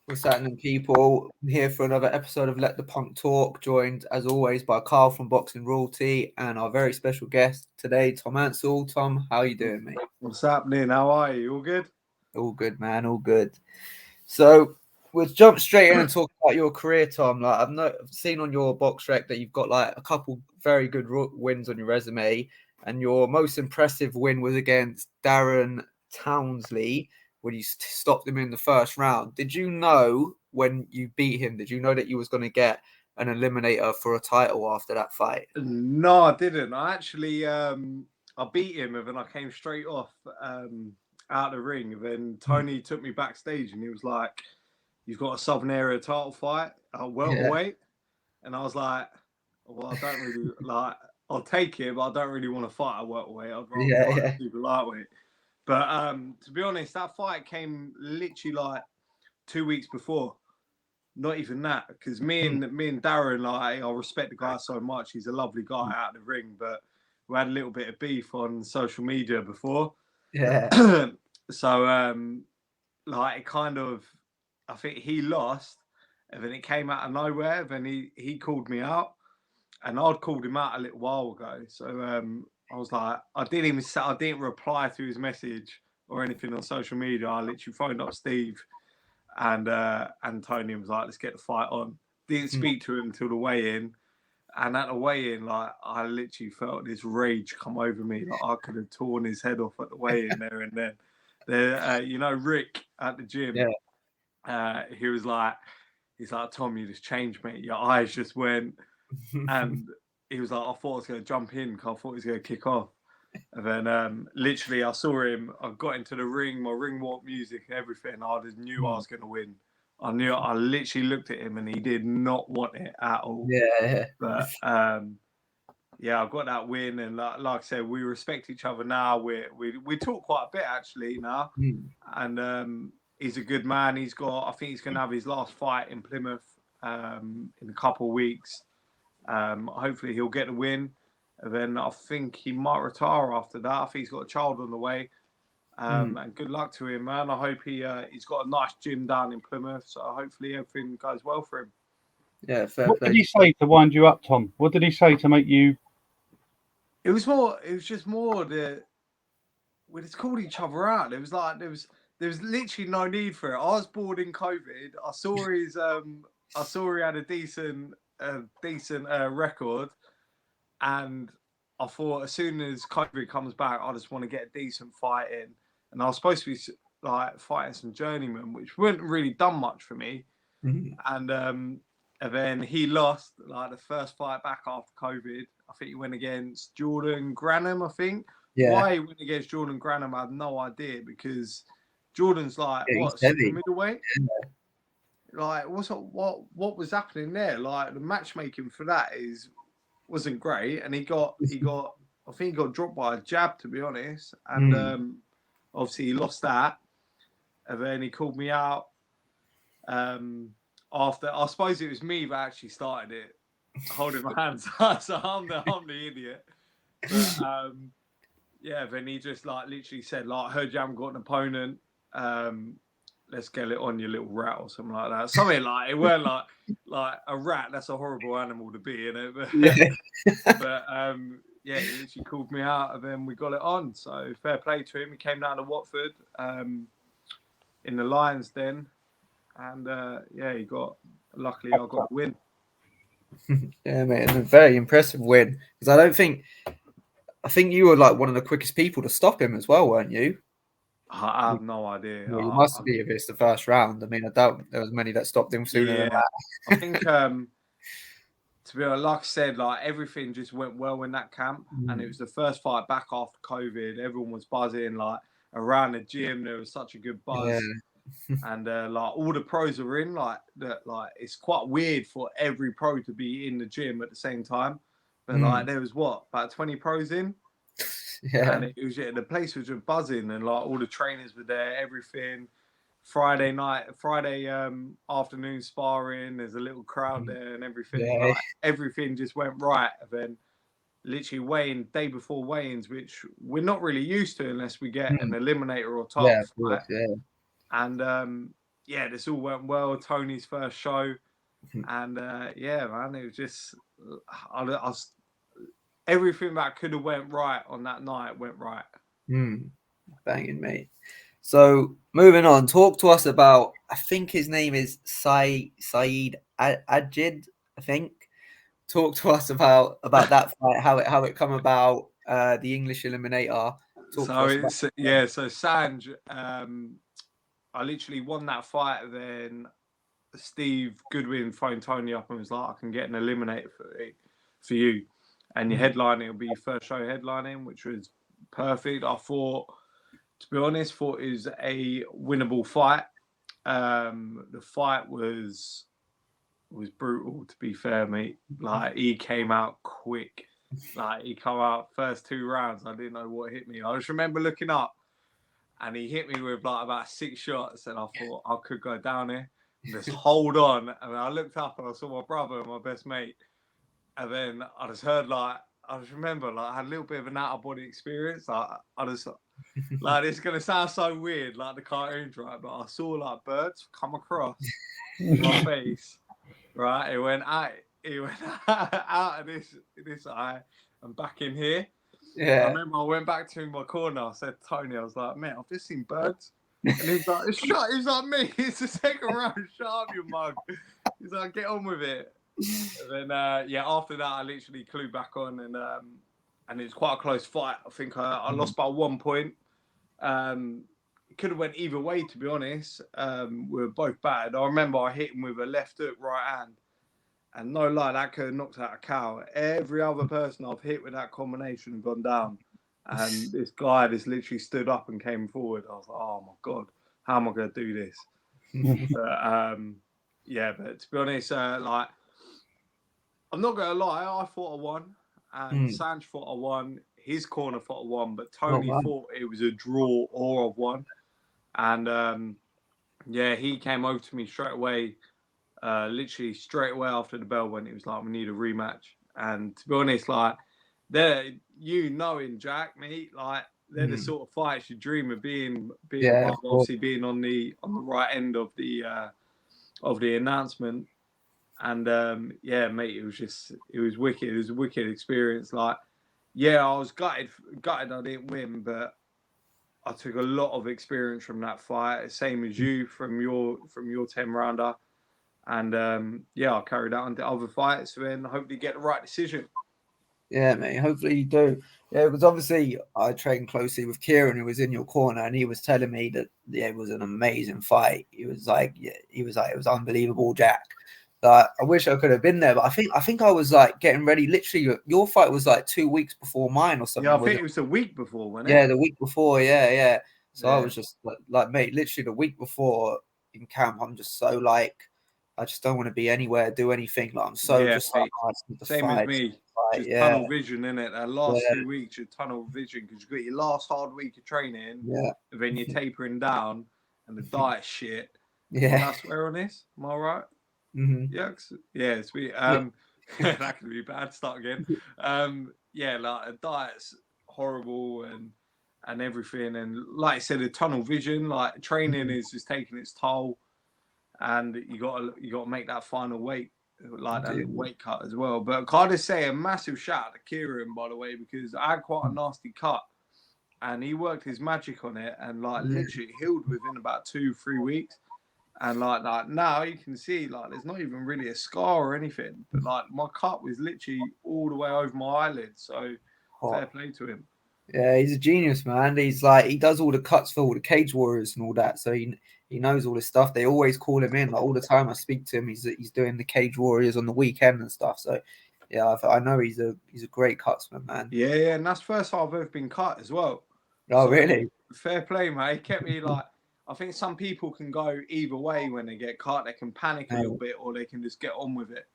What's happening, people? I'm here for another episode of Let the Punk Talk, joined as always by Carl from Boxing Royalty and our very special guest today, Tom Ansell. Tom, how you doing, mate? What's happening? How are you? All good? All good, man. All good. So we'll jump straight in and talk about your career, Tom. Like I've seen on your box rec that you've got like a couple very good wins on your resume, and your most impressive win was against Darren Townsley when you stopped him in the first round. Did you know when you beat him? Did you know that you was going to get an eliminator for a title after that fight? No, I didn't. I actually I beat him and then I came straight off out of the ring. And then Tony took me backstage and he was like, "You've got a Southern Area title fight at welterweight," and I was like, "Well, I don't really like. I'll take it, but I don't really want to fight at welterweight. I'd rather fight at super lightweight." But to be honest, that fight came literally like 2 weeks before. Not even that, because me and Darren, like, I respect the guy so much. He's a lovely guy out of the ring, but we had a little bit of beef on social media before. Yeah. So, like, it kind of, I think he lost, and then it came out of nowhere. Then he called me out, and I'd called him out a little while ago. So I was like, I didn't reply to his message or anything on social media. I literally phoned up Steve. And Tony was like, "Let's get the fight on." Didn't speak to him until the weigh-in, and at the weigh-in, like I literally felt this rage come over me. Like I could have torn his head off at the weigh-in there and then. Rick at the gym. Yeah. He's like, "Tom, you just changed, mate. Your eyes just went." And he was like, "I thought I was going to jump in. Cause I thought he was going to kick off." And then literally I saw him, I got into the ring, my ring walk music and everything. I just knew I was going to win. I literally looked at him and he did not want it at all. Yeah. But yeah, I got that win. And like I said, we respect each other now. We talk quite a bit actually now. And he's a good man. I think he's going to have his last fight in Plymouth in a couple of weeks. Hopefully he'll get the win. And then I think he might retire after that. I think he's got a child on the way. And good luck to him, man. I hope he's got a nice gym down in Plymouth. So hopefully everything goes well for him. Yeah, fair What play. did he say to wind you up, Tom? What did he say to make you? It was just more that we just called each other out. There was literally no need for it. I was bored in COVID. I saw he had a decent record. And I thought as soon as COVID comes back, I just want to get a decent fight in. And I was supposed to be like fighting some journeymen, which weren't really done much for me. And then he lost like the first fight back after COVID. I think he went against Jordan Granham, I think. Yeah. Why he went against Jordan Granham, I have no idea, because Jordan's like, what, super middleweight? Yeah. Like, what was happening there? Like, the matchmaking for that wasn't great, and he got I think he got dropped by a jab, to be honest, and obviously he lost that, and then he called me out after. I suppose it was me that actually started it, holding my hands up, so I'm the idiot. But yeah, then he just like literally said, like, "I heard you haven't got an opponent. Let's get it on, you little rat," or something like that. Something like, it weren't like a rat. That's a horrible animal to be, in it. But yeah, he literally called me out, and then we got it on. So fair play to him. He came down to Watford in the Lions Den, and yeah, luckily I got a win. Yeah, mate, and a very impressive win, because I think you were like one of the quickest people to stop him as well, weren't you? I have no idea. Yeah, you must be if it's the first round. I mean, I doubt there was many that stopped him sooner than that. I think to be honest, like I said, like everything just went well in that camp, and it was the first fight back after COVID. Everyone was buzzing, like around the gym. There was such a good buzz, and like all the pros were in. Like that, like it's quite weird for every pro to be in the gym at the same time. But like there was about 20 pros in. Yeah, and it was the place was just buzzing, and like all the trainers were there, everything. Friday afternoon sparring. There's a little crowd there, and everything. Yeah. Like, everything just went right. And then literally weighing day before weigh-ins, which we're not really used to unless we get an eliminator or top. Yeah, of course, yeah. And yeah, this all went well. Tony's first show, and yeah, man, it was just I was everything that could have went right on that night went right. Banging, mate. So moving on, talk to us about. I think his name is Saeed Ajid. I think. Talk to us about that fight, how it come about, the English Eliminator. Talk to So us about. it's yeah, so Sanj, I literally won that fight. Then Steve Goodwin phoned Tony up and was like, "I can get an eliminator for you, and your headlining will be your first show headlining," which was perfect. I thought, to be honest, thought it was a winnable fight. The fight was brutal, to be fair, mate. Like, he came out quick. Like, he come out first 2 rounds. I didn't know what hit me. I just remember looking up, and he hit me with like about 6 shots, and I thought I could go down here and just hold on. And I looked up and I saw my brother and my best mate, and then I just heard I just remember I had a little bit of an out of body experience. I just like, it's gonna sound so weird, like the cartoons, right? But I saw like birds come across my face. Right, it went out. It went out of this eye and back in here. Yeah. I remember I went back to my corner. I said, Tony, I was like, "Mate, I've just seen birds." And he was like, "Shut!" He's like, "Me, it's the second round. Shut up, you mug." He's like, "Get on with it." And then yeah, after that, I literally clued back on, and it was quite a close fight. I think I lost by 1 point. It could have went either way, to be honest. We were both bad. I remember I hit him with a left hook, right hand, and no lie, that could have knocked out a cow. Every other person I've hit with that combination have gone down, and this guy just literally stood up and came forward. I was like, "Oh my god, how am I going to do this?" But yeah, but to be honest, like, I'm not going to lie, I thought I won, and Sanj thought I won. His corner thought I won, but Tony thought it was a draw or a won. And yeah, he came over to me straight away, literally straight away after the bell went. He was like, "We need a rematch." And to be honest, like, they're, knowing Jack, mate, like, they're the sort of fights you dream of being Yeah, part of, obviously being on the right end of the announcement. And yeah, mate, it was wicked. It was a wicked experience. Like, yeah, I was gutted I didn't win, but I took a lot of experience from that fight, same as you from your 10 rounder. And yeah, I'll carry that on to other fights and hopefully get the right decision. Yeah, mate. Hopefully you do. Yeah, because obviously I trained closely with Kieran, who was in your corner, and he was telling me that it was an amazing fight. He was like, it was unbelievable, Jack. Like, I wish I could have been there, but I think I was like getting ready. Literally, your fight was like 2 weeks before mine or something. Yeah, I think it was a week before, wasn't it? Yeah, the week before. Yeah. So I was just like, mate, literally the week before in camp, I'm just so like, I just don't want to be anywhere, do anything. Like, I'm so just like, same as me. Just tunnel vision, innit? That last 2 weeks, you're tunnel vision because you've got your last hard week of training, and then you're tapering down, and the diet shit. Yeah. Can I swear on this? Am I right? Yeah, sweet. That could be bad. Start again. Yeah, like, the diet's horrible and everything, and like I said, the tunnel vision, like, training is just taking its toll, and you gotta make that final weight, like that little weight cut as well. But can I just say a massive shout out to Kieran, by the way, because I had quite a nasty cut, and he worked his magic on it, and like literally healed within about 2-3 weeks. And like now you can see, like, there's not even really a scar or anything, but like my cut was literally all the way over my eyelid. So fair play to him. Yeah, he's a genius, man. He's like, he does all the cuts for all the Cage Warriors and all that. So he knows all this stuff. They always call him in, like, all the time I speak to him. He's doing the Cage Warriors on the weekend and stuff. So yeah, I know he's a great cutsman, man. Yeah, and that's the first time I've ever been cut as well. Oh, so, really? Fair play, mate. He kept me like, I think some people can go either way when they get cut. They can panic a little bit, or they can just get on with it.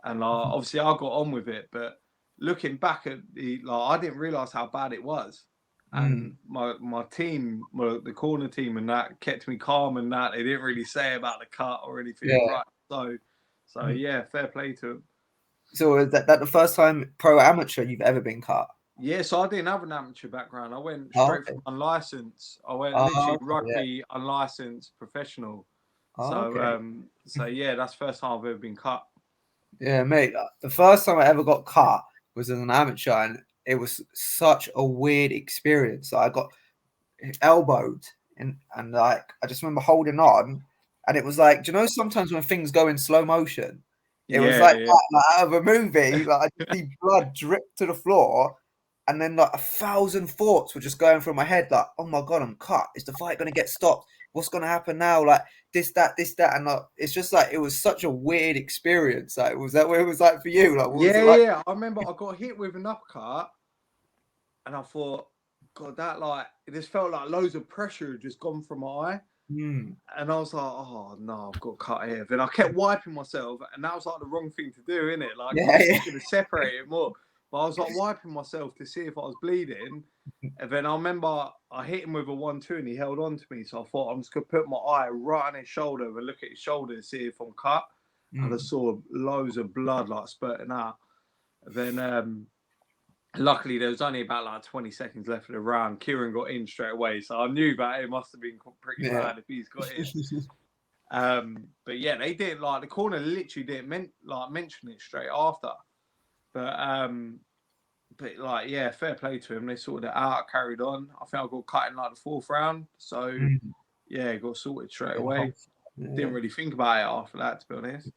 And obviously I got on with it, but looking back at I didn't realize how bad it was. And my team, the corner team and that, kept me calm, and that they didn't really say about the cut or anything. Yeah. Right. So yeah, fair play to him. So is that the first time pro amateur you've ever been cut? Yeah, so I didn't have an amateur background. I went straight from unlicensed. I went literally rugby, unlicensed, professional. Oh, So okay. so yeah, that's the first time I've ever been cut. Yeah, mate. The first time I ever got cut was as an amateur, and it was such a weird experience. I got elbowed, and like I just remember holding on, and it was like, do you know, sometimes when things go in slow motion, it was Yeah, like, yeah. like out of a movie. Like I just see blood drip to the floor, and then like 1,000 thoughts were just going through my head. Like, oh my god, I'm cut. Is the fight going to get stopped? What's going to happen now? Like this, that, and like, it's just like it was such a weird experience. Like, was that what it was like for you? Like, what was Yeah, it like? yeah. I remember I got hit with an uppercut, and I thought, God, that like it just felt like loads of pressure had just gone from my eye. Hmm. And I was like, oh no, I've got cut here. Then I kept wiping myself, and that was like the wrong thing to do, innit? Like Yeah, you yeah. should have separated more. But I was like wiping myself to see if I was bleeding. And then I remember I hit him with a 1-2 and he held on to me. So I thought I'm just gonna put my eye right on his shoulder and look at his shoulder and see if I'm cut. And I saw loads of blood like spurting out. And then luckily there was only about like 20 seconds left of the round. Kieran got in straight away, so I knew that it must have been pretty bad if he's got in. But yeah, they didn't like the corner literally didn't mention it straight after. But like yeah, fair play to him. They sorted it out, carried on. I think I got cut in like the 4th round, so yeah, got sorted straight away. Yeah. Didn't really think about it after that, to be honest.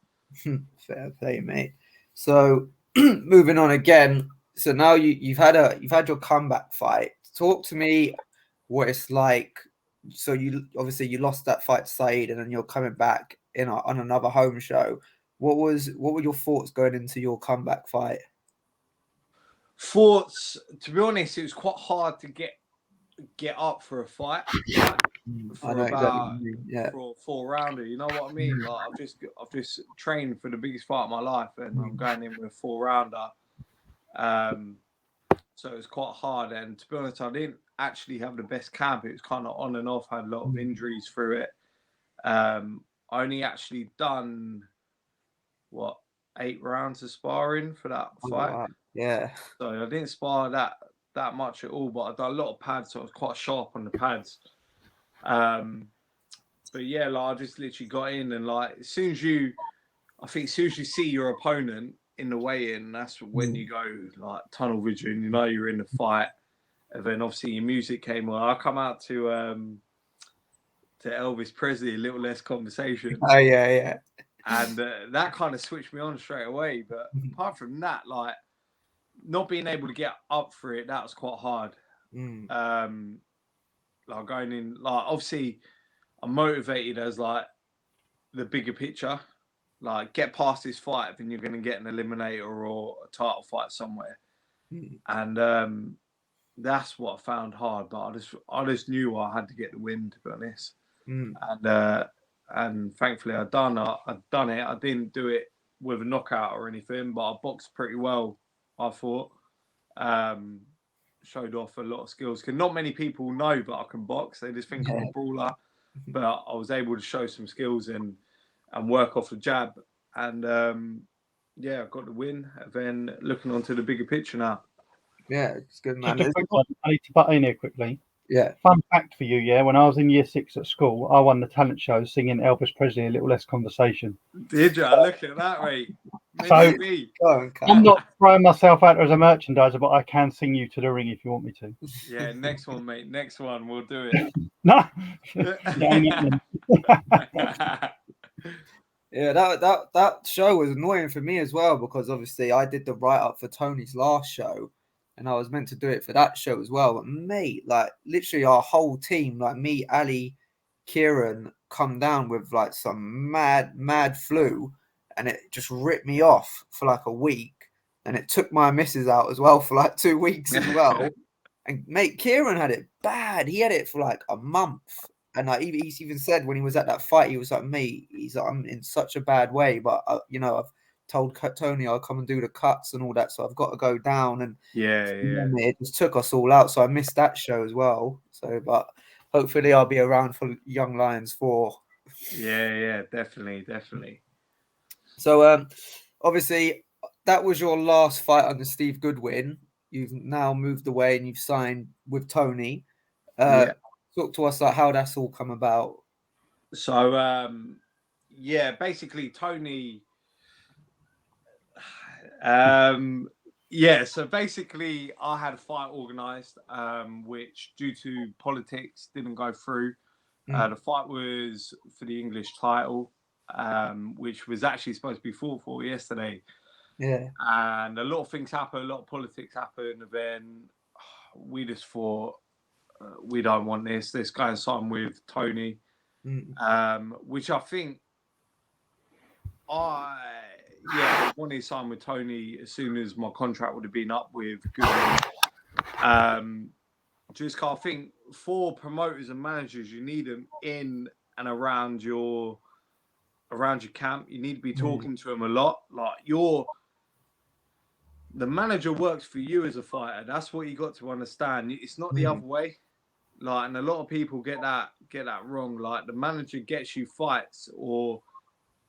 Fair play, mate. So moving on again. So now you've had your comeback fight. Talk to me what it's like. So you obviously you lost that fight to Saeed, and then you're coming back on another home show. What were your thoughts going into your comeback fight? Thoughts, to be honest, it was quite hard to get up for a fight. Like, I for know exactly about what you mean. Yeah. for a 4-rounder. You know what I mean? Like I've just trained for the biggest fight of my life, and I'm going in with a 4-rounder. So it was quite hard. And to be honest, I didn't actually have the best camp. It was kind of on and off. Had a lot of injuries through it. I only actually done 8 rounds of sparring for that fight. Wow. Yeah. So I didn't spar that much at all, but I done a lot of pads, so I was quite sharp on the pads. But yeah, like I just literally got in, and like as soon as you see your opponent in the weigh-in, that's when you go like tunnel vision. You know you're in the fight, and then obviously your music came on. I come out to Elvis Presley, A Little Less Conversation. Oh yeah. And that kind of switched me on straight away. But apart from that, like not being able to get up for it, that was quite hard. Like going in, like obviously I'm motivated as like the bigger picture. Like get past this fight, then you're going to get an eliminator or a title fight somewhere. And that's what I found hard. But I just knew I had to get the win, to be honest. And thankfully I'd done it. I didn't do it with a knockout or anything, but I boxed pretty well, I thought. Showed off a lot of skills. Because not many people know that I can box. They just think I'm a brawler. But I was able to show some skills and work off the jab. And I got the win. And then looking onto the bigger picture now. Yeah, it's good, man. Just a quick one. I need to butt in here quickly. Yeah. Fun fact for you, when I was in year 6 at school, I won the talent show singing Elvis Presley, A Little Less Conversation. Did you? Look at that, mate. So, I'm not throwing myself out as a merchandiser, but I can sing you to the ring if you want me to. Yeah, next one, mate. Next one, we'll do it. No. Yeah, that show was annoying for me as well, because obviously I did the write-up for Tony's last show, and I was meant to do it for that show as well. But mate, like literally our whole team, like me, Ali, Kieran, come down with like some mad flu, and it just ripped me off for like a week, and it took my missus out as well for like 2 weeks as well. And mate, Kieran had it bad. He had it for like a month. And like he's even said when he was at that fight, he was like, mate, he's like, I'm in such a bad way, but I've told Tony I'll come and do the cuts and all that, so I've got to go down. And it just took us all out, so I missed that show as well. So, but hopefully I'll be around for Young Lions 4. Yeah, definitely. So, obviously that was your last fight under Steve Goodwin. You've now moved away and you've signed with Tony. Talk to us like how that's all come about. So yeah, basically Tony. Yeah, so basically I had a fight organised, which due to politics didn't go through. The fight was for the English title, which was actually supposed to be fought for yesterday. Yeah. And a lot of things happened, a lot of politics happened, and then we just thought, we don't want this. Let's go and sign with Tony, which I think I wanted to sign with Tony as soon as my contract would have been up with Goodwin. Just I think for promoters and managers, you need them in and around your camp. You need to be talking to them a lot. Like the manager works for you as a fighter. That's what you got to understand. It's not the other way. Like, and a lot of people get that wrong. Like, the manager gets you fights, or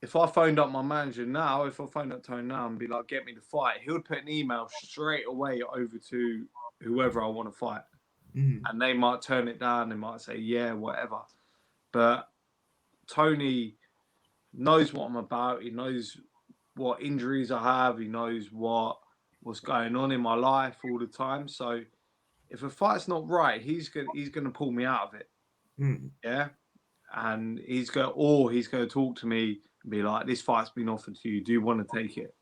if I phoned up my manager now, if I phoned up Tony now and be like, get me the fight, he would put an email straight away over to whoever I want to fight. And they might turn it down. They might say, yeah, whatever. But Tony knows what I'm about. He knows what injuries I have. He knows what's going on in my life all the time. So if a fight's not right, he's gonna pull me out of it. Yeah. And he's going to talk to me and be like, this fight's been offered to you. Do you want to take it?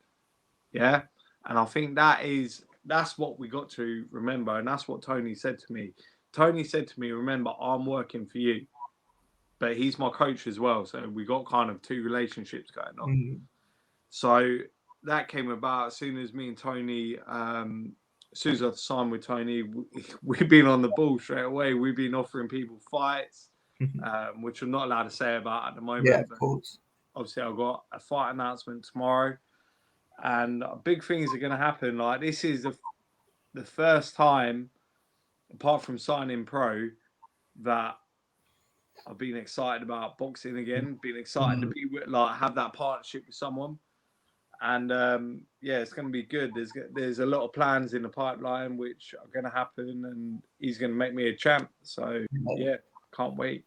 Yeah. And I think that's what we got to remember. And that's what Tony said to me. Tony said to me, remember, I'm working for you, but he's my coach as well. So we got kind of two relationships going on. So that came about as soon as me and Tony, as soon as I signed with Tony, we've been on the ball straight away. We've been offering people fights, which I'm not allowed to say about at the moment. Yeah, of course. Obviously, I've got a fight announcement tomorrow, and big things are going to happen. Like, this is the first time, apart from signing pro, that I've been excited about boxing again. Been excited to be have that partnership with someone, and it's going to be good. There's a lot of plans in the pipeline which are going to happen, and he's going to make me a champ. So yeah, can't wait.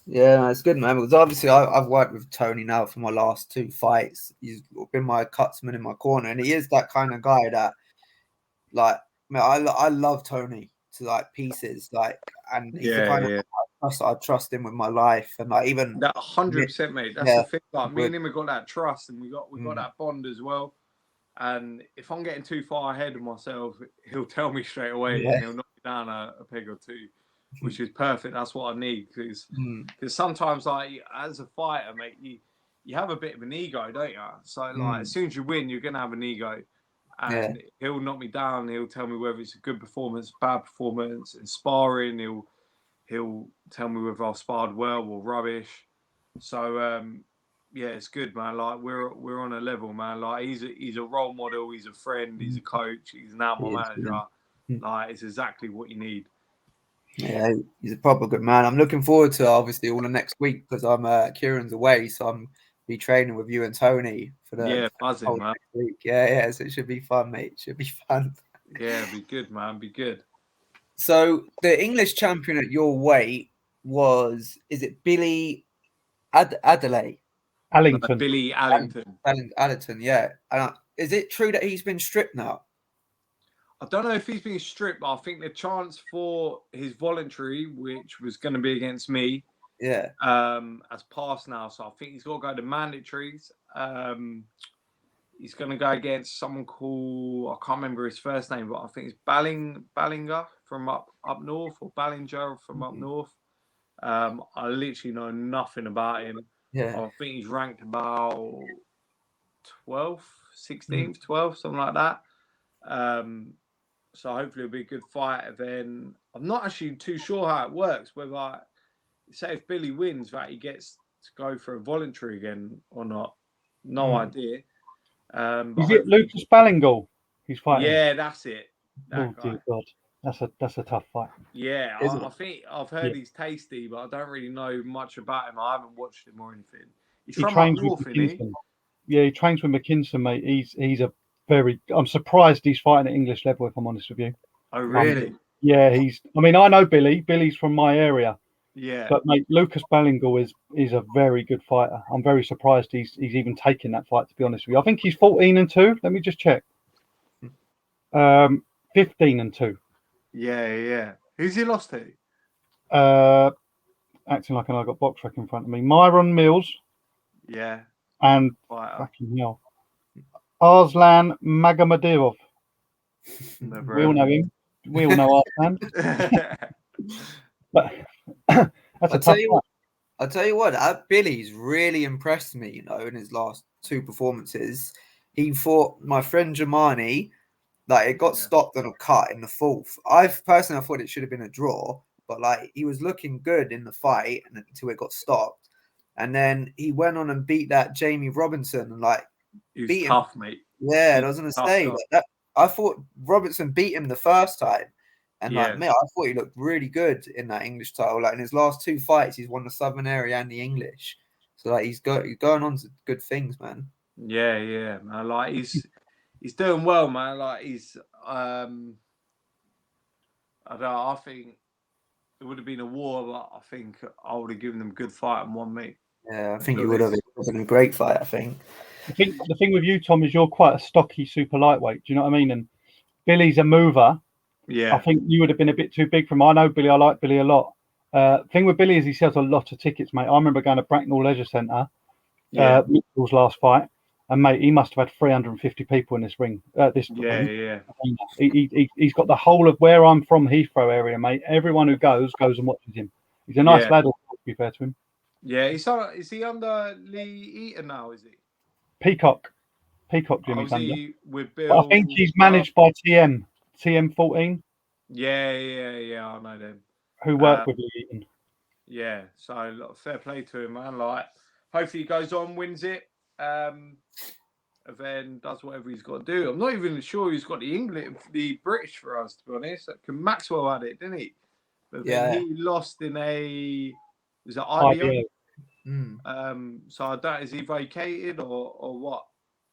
Yeah, no, it's good, man. Because obviously, I've worked with Tony now for my last 2 fights. He's been my cutsman in my corner, and he is that kind of guy that, like, man, I love Tony to like pieces, like, and he's the kind of I trust him with my life, and like even that 100%, mate. That's the thing. Like, me and him have got that trust, and we got that bond as well. And if I'm getting too far ahead of myself, he'll tell me straight away, and he'll knock me down a peg or two, which is perfect. That's what I need, because sometimes, like, as a fighter, mate, you have a bit of an ego, don't you? So like, as soon as you win, you're gonna have an ego, and he'll knock me down. He'll tell me whether it's a good performance, bad performance. In sparring, he'll tell me whether I've sparred well or rubbish. So it's good, man. Like, we're on a level, man. Like, he's a role model, he's a friend, he's a coach, he's now my manager. Like, it's exactly what you need. Yeah, he's a proper good man. I'm looking forward to obviously all the next week, because I'm Kieran's away, so I'm be training with you and Tony for the buzzing, man. Next week. Yeah, so it should be fun, mate. It should be fun. Yeah, be good, man. Be good. So the English champion at your weight is it Billy Adelaide? Allington. No, Billy Allington. Allington, yeah. Is it true that he's been stripped now? I don't know if he's been stripped, but I think the chance for his voluntary, which was going to be against me, has passed now. So I think he's got to go to mandatories. He's going to go against someone called, I can't remember his first name, but I think it's Ballinger from up north, or Ballinger from up north. I literally know nothing about him. Yeah. I think he's ranked about 12th, 16th, 12th, something like that. So hopefully it'll be a good fight. Then I'm not actually too sure how it works, whether, say, if Billy wins, that he gets to go for a voluntary again or not. No idea. Is it Lucas Ballingal he's fighting? Yeah, that's it. Oh dear God, that's a tough fight. Yeah, I think I've heard he's tasty, but I don't really know much about him. I haven't watched him or anything. He trains with McKinson. Yeah, he trains with McKinson, mate. He's a very. I'm surprised he's fighting at English level, if I'm honest with you. Oh really? Yeah, I mean, I know Billy. Billy's from my area. Yeah. But mate, Lucas Bellingham is a very good fighter. I'm very surprised he's even taken that fight. To be honest with you, I think he's 14-2. Let me just check. 15-2. Yeah. Who's he lost to? Acting like I got box rec in front of me. Myron Mills. Yeah. And Fighter. fucking hell, Arslan Magamadyrov. Never We all know him. We all know Arslan. But that's a tough fight. I'll tell you what, Billy's really impressed me, you know, in his last 2 performances. He fought my friend Jamani, like it got stopped on a cut in the 4th. I thought it should have been a draw, but like he was looking good in the fight until it got stopped. And then he went on and beat that Jamie Robinson and like he was tough, mate. Yeah, I was gonna say that. I thought Robinson beat him the first time. And like, mate, I thought he looked really good in that English title. Like in his last 2 fights, he's won the Southern Area and the English. So like he's going on to good things, man. Yeah, man. Like he's doing well, man. Like he's I don't know, I think it would have been a war, but I think I would have given them a good fight and won me. Yeah, I think you would have. It would have been a great fight, I think. I think the thing with you, Tom, is you're quite a stocky super lightweight. Do you know what I mean? And Billy's a mover. Yeah. I think you would have been a bit too big for him. I know Billy. I like Billy a lot. Thing with Billy is he sells a lot of tickets, mate. I remember going to Bracknell Leisure Centre, Mitchell's last fight, and mate, he must have had 350 people in this ring. Yeah. He's got the whole of where I'm from, Heathrow area, mate. Everyone who goes and watches him. He's a nice lad, to be fair to him. Yeah, is he under Lee Eaton now? Is he? Peacock Jimmy's under. With Bill? But I think he's managed by TM14. Yeah, I know them. Who work with Lee Eaton. Yeah, so fair play to him, man. Like, hopefully he goes on, wins it, and then does whatever he's got to do. I'm not even sure he's got the British for us, to be honest. Maxwell had it, didn't he? But then he lost in was it IBO? So I don't, is he vacated or what?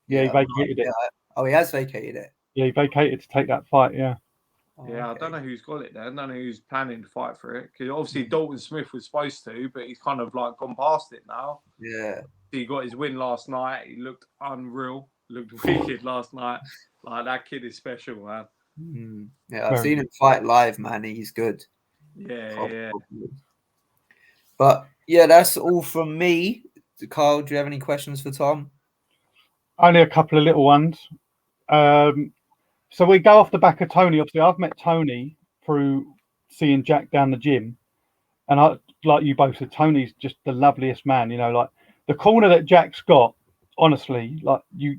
Yeah, he vacated it. Oh, he has vacated it. Yeah, he vacated to take that fight. Yeah. Yeah, I don't know who's got it there. I don't know who's planning to fight for it. Because obviously Dalton Smith was supposed to, but he's kind of like gone past it now. Yeah. He got his win last night. He looked unreal. Looked wicked last night. Like, that kid is special, man. Yeah, I've seen him fight live, man. He's good. Yeah. But yeah, that's all from me. Carl, do you have any questions for Tom? Only a couple of little ones. So we go off the back of Tony. Obviously, I've met Tony through seeing Jack down the gym, and I, like you both said, Tony's just the loveliest man. You know, like the corner that Jack's got. Honestly, like you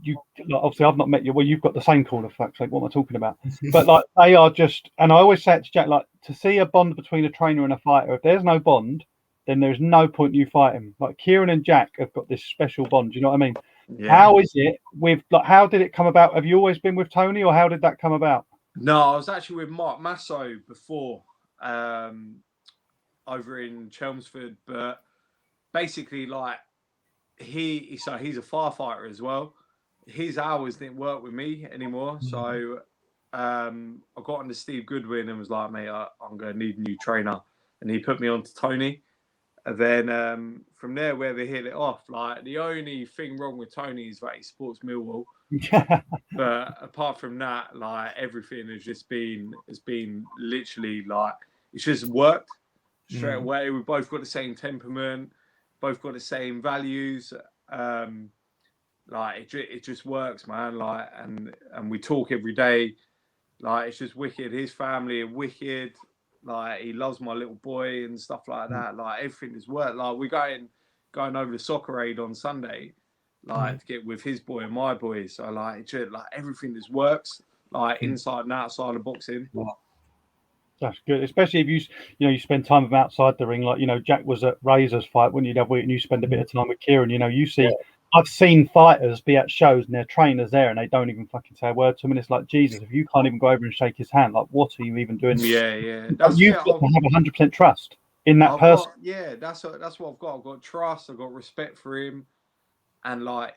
like, obviously I've not met you. Well, you've got the same corner, for fuck's sake. What am I talking about? But like they are just, and I always say it to Jack, like to see a bond between a trainer and a fighter. If there's no bond, then there's no point you fighting. Like Kieran and Jack have got this special bond. Do you know what I mean? Yeah. How is it with like? How did it come about? Have you always been with Tony, or how did that come about? No, I was actually with Mark Masso before, over in Chelmsford. But basically, like he's a firefighter as well. His hours didn't work with me anymore, so I got under Steve Goodwin and was like, mate, I'm going to need a new trainer, and he put me on to Tony. And then from there, where they hit it off, like the only thing wrong with Tony is that he supports Millwall. But apart from that, like everything has been literally like it's just worked straight away. We both got the same temperament, both got the same values. Like it just works, man. Like and we talk every day. Like it's just wicked. His family are wicked. Like he loves my little boy and stuff like that. Like everything is work. Like we're going over the soccer aid on Sunday, like to get with his boy and my boy. So like everything just works. Like inside and outside of boxing. That's good, especially if you spend time with him outside the ring. Like Jack was at Razor's fight, wouldn't you? And you spend a bit of time with Kieran. You see. Yeah. I've seen fighters be at shows and their trainers there and they don't even fucking say a word to him. And it's like, Jesus, if you can't even go over and shake his hand, like, what are you even doing? Yeah. You've got to have 100% trust in that person. That's what I've got. I've got trust. I've got respect for him. And like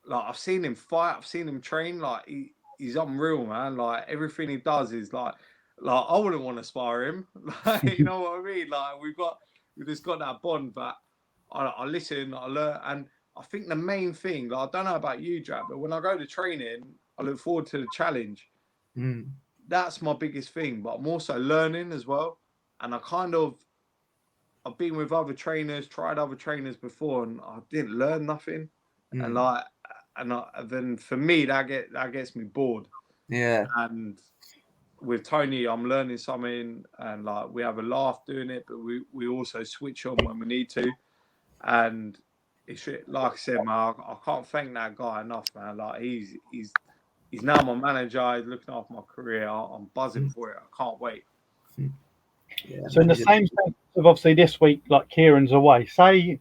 I've seen him fight. I've seen him train. Like he's unreal, man. Like everything he does is like, Like, I wouldn't want to spar him. Like, you know what I mean? Like, we've just got that bond. But I listen, I learn, and I think the main thing, like, I don't know about you, Jack, but when I go to training, I look forward to the challenge. Mm. That's my biggest thing. But I'm also learning as well, and I've been with other trainers, tried other trainers before, and I didn't learn nothing. And like, then for me, that gets me bored. Yeah. And with Tony, I'm learning something, and like we have a laugh doing it, but we also switch on when we need to. And it's like I said, man, I can't thank that guy enough, man. Like he's now my manager. He's looking after my career. I'm buzzing for it. I can't wait. Yeah, So in the same sense of obviously this week, like Kieran's away. Say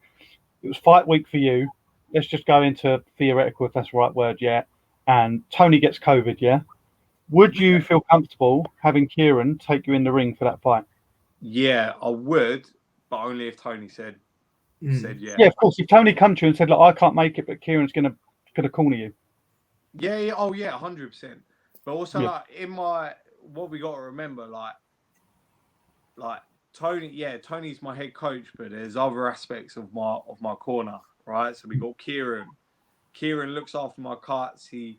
it was fight week for you. Let's just go into theoretical, if that's the right word, yeah. And Tony gets COVID, yeah. Would you feel comfortable having Kieran take you in the ring for that fight? Yeah, I would, but only if Tony said yeah. Yeah, of course. If Tony come to you and said, "Look, I can't make it, but Kieran's gonna corner you." Yeah. Oh yeah, 100%. But also like in what we got to remember, like Tony, yeah, Tony's my head coach, but there's other aspects of my corner, right? So we got Kieran. Kieran looks after my cuts. He's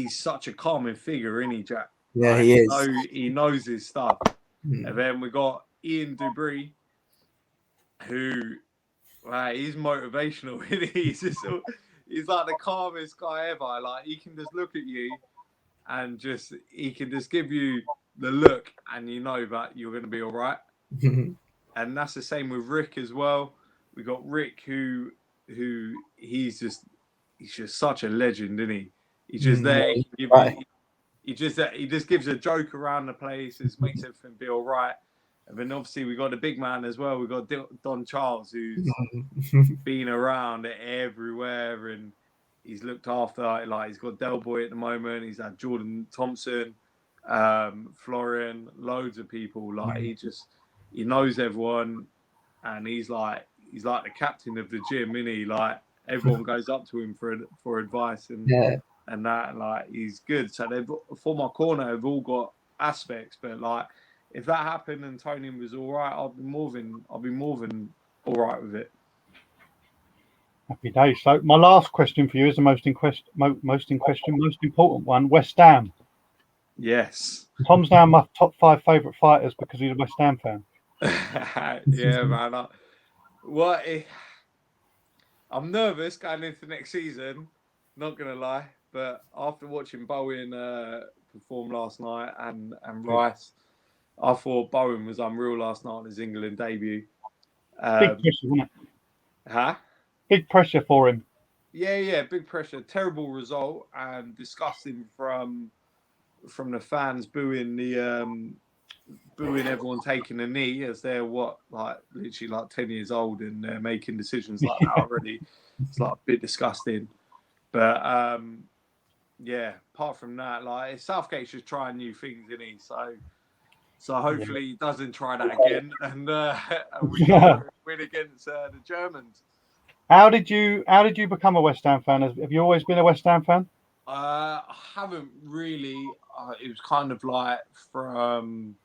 such a calming figure, isn't he, Jack? Yeah, like, he is. He knows his stuff. And then we got Ian Dubree, who, he's motivational. He's like the calmest guy ever. Like he can just look at you, and he can just give you the look, and you know that you're going to be all right. And that's the same with Rick as well. We got Rick, who he's just such a legend, isn't he? He's just there. He just gives a joke around the place. It makes everything be all right. And then obviously we got the big man as well. We got Don Charles, who's been around everywhere, and he's looked after. Like he's got Del Boy at the moment. He's had Jordan Thompson, Florian, loads of people. Like he knows everyone, and he's like the captain of the gym, isn't he? Like everyone goes up to him for advice and that. Like he's good. So for my corner, they've all got aspects, but like if that happened and Tony was all right, I'll be more than all right with it. Happy days. So my last question for you is the most important one. West Ham. Yes. Tom's now my top 5 favourite fighters because he's a West Ham fan. Yeah, man. I'm nervous going into next season. Not gonna lie, but after watching Bowen perform last night and Rice, I thought Bowen was unreal last night on his England debut. Big pressure, wasn't it? Huh? Big pressure for him. Yeah, big pressure. Terrible result and disgusting from the fans booing everyone taking a knee as they're literally 10 years old and they're making decisions like that already. It's like a bit disgusting. But apart from that, like Southgate's just trying new things, isn't he? So hopefully he doesn't try that again and we can win against the Germans. How did you become a West Ham fan? Have you always been a West Ham fan? I haven't really. It was kind of like from.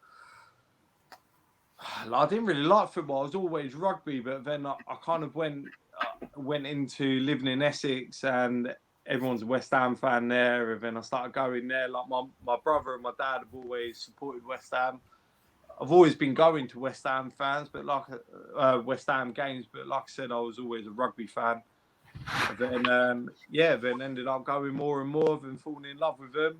I didn't really like football. I was always rugby, but then I kind of went into living in Essex, and everyone's a West Ham fan there. And then I started going there. Like my brother and my dad have always supported West Ham. I've always been going to West Ham fans, but West Ham games. But like I said, I was always a rugby fan. And then then ended up going more and more and falling in love with them.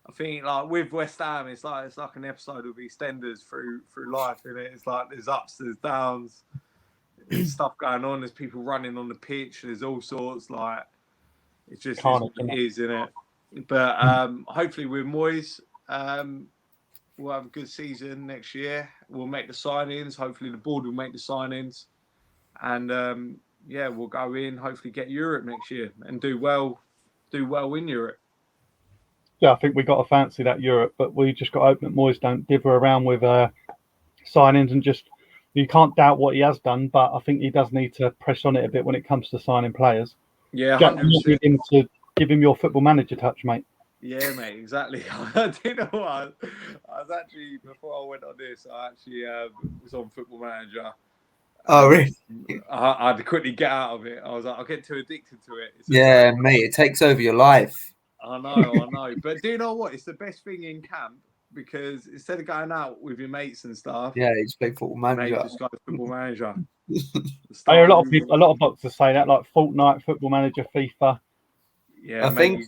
I think like with West Ham, it's like an episode of EastEnders through life, isn't it? It's like there's ups, there's downs, there's stuff going on, there's people running on the pitch, there's all sorts. Like it's just is what it is, isn't it? But hopefully with Moyes, we'll have a good season next year. We'll make the signings. Hopefully the board will make the signings, and we'll go in, hopefully get Europe next year and do well in Europe. Yeah, I think we got to fancy that Europe, but we just got to hope that Moyes don't dither around with signings and you can't doubt what he has done, but I think he does need to press on it a bit when it comes to signing players. Yeah, Jack, you need him to give him your football manager touch, mate. Yeah, mate, exactly. I do know what I was actually, before I went on this, I actually was on Football Manager. Oh, really? I had to quickly get out of it. I was like, I'll get too addicted to it. Yeah, mate, it takes over your life. I know. But do you know what? It's the best thing in camp because instead of going out with your mates and stuff, Yeah, you just play Football Manager. mate, just go to Football Manager. I hear a lot of people, a lot of boxers say that, like Fortnite, Football Manager, FIFA. Yeah, I think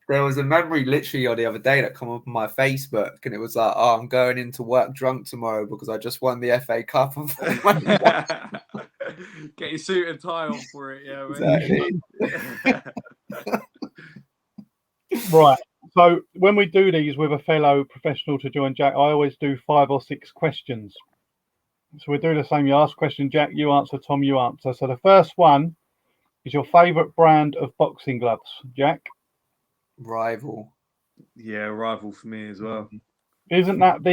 there was a memory literally the other day that come up on my Facebook, and it was like, "Oh, I'm going into work drunk tomorrow because I just won the FA Cup." Get your suit and tie on for it, yeah, Exactly. Right. So when we do these with a fellow professional to join Jack, I always do 5 or 6 questions. So we do the same. You ask a question, Jack, you answer, Tom, you answer. So the first one is your favourite brand of boxing gloves, Jack? Rival. Yeah, Rival for me as well. Isn't that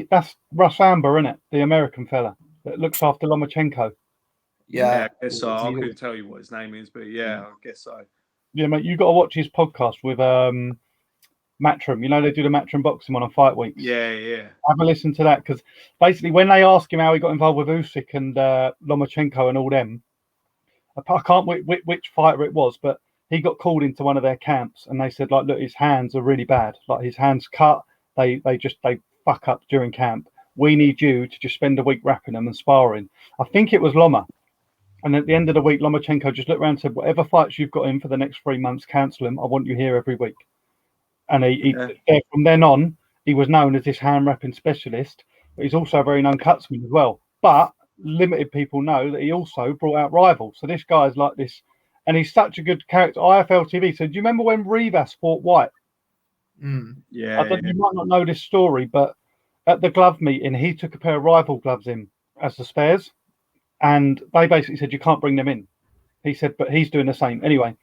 that's Russ Amber, isn't it? The American fella that looks after Lomachenko. Yeah, I guess so. I couldn't tell you what his name is, but yeah, I guess so. Yeah, mate, you got to watch his podcast with Matchroom. You know, they do the Matchroom boxing one on Fight Weeks. Yeah. Have a listen to that, because basically when they ask him how he got involved with Usyk and Lomachenko and all them, I can't which fighter it was, but he got called into one of their camps and they said, like, look, his hands are really bad. Like, his hands cut. They fuck up during camp. We need you to just spend a week wrapping them and sparring. I think it was Loma. And at the end of the week, Lomachenko just looked around and said, whatever fights you've got in for the next 3 months, cancel them. I want you here every week. And from then on, he was known as this hand wrapping specialist, but he's also a very known cutsman as well. But limited people know that he also brought out Rival. So this guy's like this, and he's such a good character. IFL TV. So do you remember when Rivas fought White? Yeah. You might not know this story, but at the glove meeting, he took a pair of Rival gloves in as the spares. And they basically said, you can't bring them in. He said, but he's doing the same. Anyway,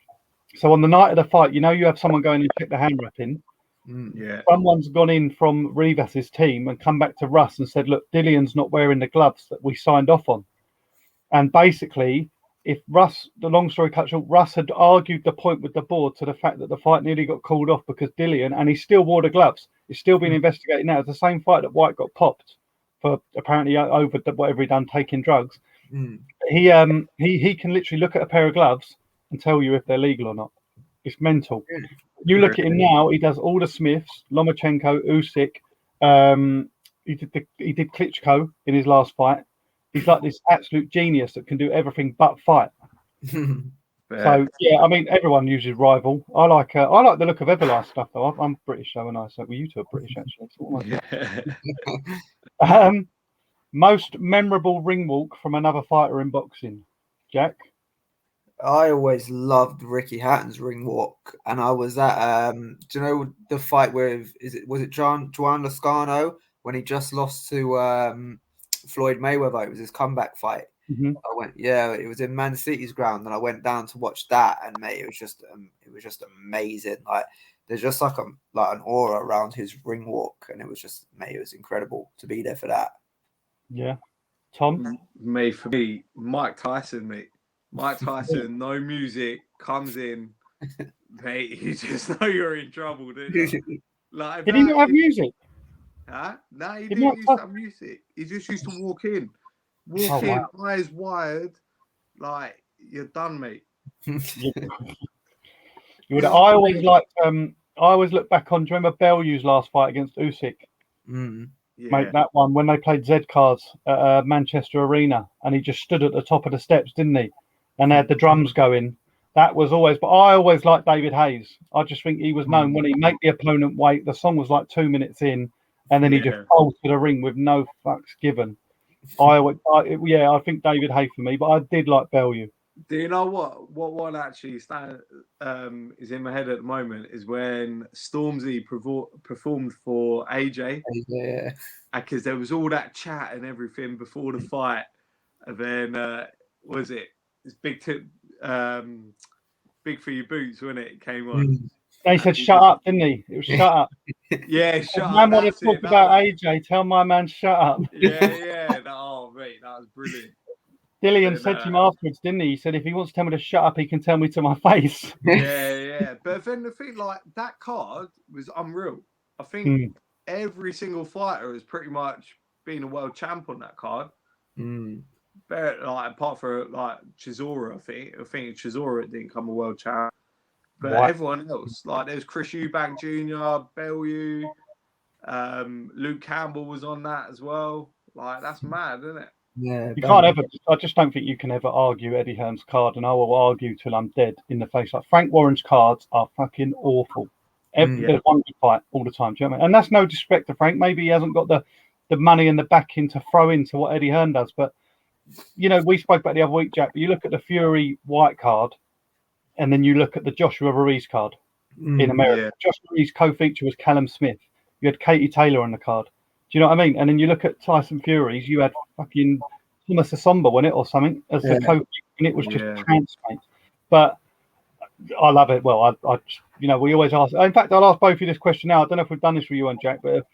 so on the night of the fight, you know, you have someone going and check the hand wrapping. Yeah. Someone's gone in from Rivas's team and come back to Russ and said, look, Dillian's not wearing the gloves that we signed off on. And basically, if Russ, the long story cut short, Russ had argued the point with the board to the fact that the fight nearly got called off because Dillian, and he still wore the gloves. It's still being investigated now. It's the same fight that White got popped for apparently over whatever he done, taking drugs. He can literally look at a pair of gloves and tell you if they're legal or not. It's mental. You look at him now. He does all the Smiths, Lomachenko, Usyk. He did Klitschko in his last fight. He's like this absolute genius that can do everything but fight. So yeah, I mean, everyone uses Rival. I like the look of Everlast stuff though. I'm British, so nice. So you two are British actually. Most memorable ring walk from another fighter in boxing, Jack? I always loved Ricky Hatton's ring walk, and I was at do you know the fight with was it Juan Lozano when he just lost to Floyd Mayweather? It was his comeback fight. It was in Man City's ground, and I went down to watch that, and mate, it was just amazing. Like there's just like an aura around his ring walk, and it was incredible to be there for that. Yeah, Tom. For me, Mike Tyson, mate. Mike Tyson, no music, comes in, mate. You just know you're in trouble, don't you? Like, did he not have music? Huh? No, he didn't use that music. He just used to walk in, eyes wide, like you're done, mate. I always look back on. Do you remember Bellew's last fight against Usyk? Yeah. Mate, that one when they played Z Cars at Manchester Arena, and he just stood at the top of the steps, didn't he? And they had the drums going. That was always. But I always liked David Hayes. I just think he was known when he made the opponent wait. The song was like 2 minutes in, and then he just rolled to the ring with no fucks given. I think David Hayes for me, but I did like Bellew. Do you know what one actually is in my head at the moment is when Stormzy performed for AJ. Yeah. Because there was all that chat and everything before the fight. And then, was it? It's big for your boots, wasn't it? It came on. They said shut up, didn't he? It was shut up. Yeah, shut up. Man want to talk about AJ, tell my man shut up. Yeah. Oh, mate, that was brilliant. Dillian said to him afterwards, didn't he? He said, if he wants to tell me to shut up, he can tell me to my face. Yeah. But then the thing, like, that card was unreal. I think every single fighter has pretty much been a world champ on that card. But, like, apart from like Chisora, I think Chisora didn't come a world champ. But everyone else, like, there's Chris Eubank Jr., Bellew, Luke Campbell was on that as well. Like, that's mad, isn't it? Yeah, you can't ever. I just don't think you can ever argue Eddie Hearn's card, and I will argue till I'm dead in the face. Like Frank Warren's cards are fucking awful. There's one good fight all the time. Do you know what I mean? And that's no disrespect to Frank. Maybe he hasn't got the money and the backing to throw into what Eddie Hearn does. But you know, we spoke about the other week, Jack. But you look at the Fury White card, and then you look at the Joshua Ruiz card in America. Yeah. Joshua Ruiz's co-feature was Callum Smith. You had Katie Taylor on the card. Do you know what I mean? And then you look at Tyson Fury's. You had fucking Thomas Asomba, wasn't it, or something, as the co-feature, and it was just pants, mate. But I love it. Well, I you know, we always ask. In fact, I'll ask both of you this question now. I don't know if we've done this with you and Jack, but if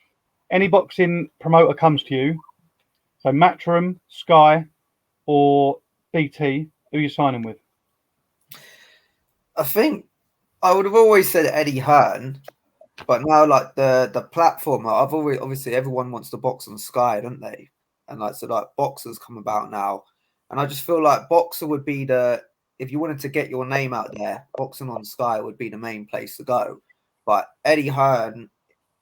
any boxing promoter comes to you, so Matchroom, Sky, or BT, who are you signing with? I think I would have always said Eddie Hearn, but now like the platform, I've always obviously everyone wants to box on Sky, don't they? And like so, like Boxer's come about now, and I just feel like Boxer would be if you wanted to get your name out there, boxing on Sky would be the main place to go. But Eddie Hearn,